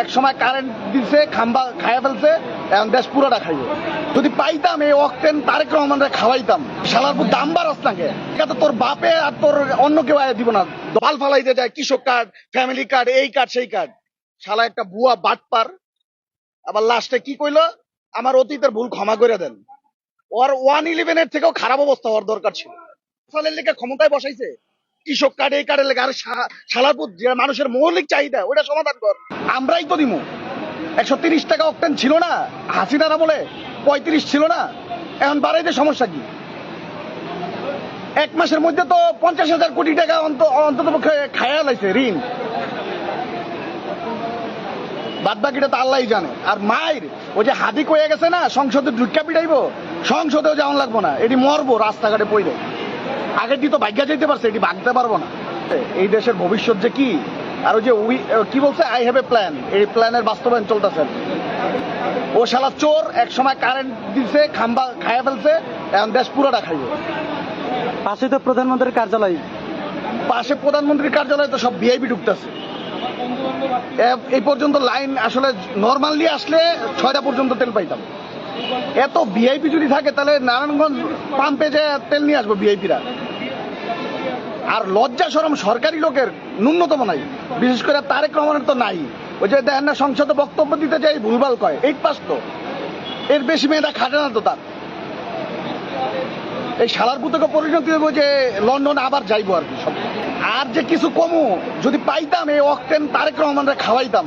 এক সময় কারেন্ট দিছে, খাম্বা খাইয়া ফেলছে, এখন দেশ পুরোটা খাইবে। যদি পাইতাম এই অক্টেন তারেক রহমানরে খাওয়াইতাম। শালার পুত দাম বাড়াস নাকি? এটা তো তোর বাপে আর তোর অন্য কেউ আয় দিব না। দল ফালাইতে যায়, কৃষক কার্ড, ফ্যামিলি কার্ড, এই কার্ড সেই কার্ড। শালা একটা বুয়া বাটপার। আবার লাস্টে কি কইলো, আমার অতীতের ভুল ক্ষমা করে দেন। ওর 111 এর থেকেও খারাপ অবস্থা হওয়ার দরকার ছিল। ফসলের লেগে ক্ষমতায় বসাইছে, কৃষক কার্ড এই কার্ডের লেগে। আর শালারপুর যে মানুষের মৌলিক চাহিদা ওটা সমাধান কর। আমরাই তো দিমু। 130 টাকা অক্টেন ছিল না হাসিনারা বলে, 35 ছিল না, এখন বাড়াইতে সমস্যা কি? এক মাসের মধ্যে তো 50,000 কোটি টাকা অন্তত পক্ষে খায়া লাইছে ঋণ। বাদ বাকিটা তো আল্লাহই জানে। আর মায়ের ওই যে হাদি কয়ে গেছে না, সংসদে ঢুকা পিটাইবো, সংসদেও যাওয়া লাগবো না, এটি মরবো রাস্তাঘাটে পড়ে। আগের দিয়ে তো ভাগ্যা যেতে পারছে, এটি ভাগতে পারবো না। এই দেশের ভবিষ্যৎ যে কি, আর ওই যে কি বলছে, আই হ্যাভ এ প্ল্যান, এই প্ল্যানের বাস্তবায়ন চলতেছে। ও শালা চোর, এক সময় কারেন্ট দিছে, খাম্বা খাইয়া ফেলছে, এখন দেশ পুরোটা খাইবে। পাশে তো প্রধানমন্ত্রীর কার্যালয়, পাশে প্রধানমন্ত্রীর কার্যালয়ে তো সব ভিআইপি ঢুকতেছে। এই পর্যন্ত লাইন আসলে নর্মালি আসলে 6টা পর্যন্ত তেল পাইতাম। এত ভিআইপি যদি থাকে তাহলে নারায়ণগঞ্জ পাম্পে যে তেল নিয়ে আসবো ভিআইপিরা। আর লজ্জা শরম সরকারি লোকের ন্যূনতম নাই, বিশেষ করে তারেক রহমানের তো নাই। ওই যে দেখেন না, সংসদে বক্তব্য দিতে যাই ভুলভাল কয়, 8 পাস তো, এর বেশি মেয়েটা খাটে না তো তার। এই শালার পুতকে পরিণতি হইব যে লন্ডন আবার যাইবো আর কি সব। আর যে কিছু কমু, যদি পাইতাম এই অক্টেন তারেক রহমানরে খাওয়াইতাম।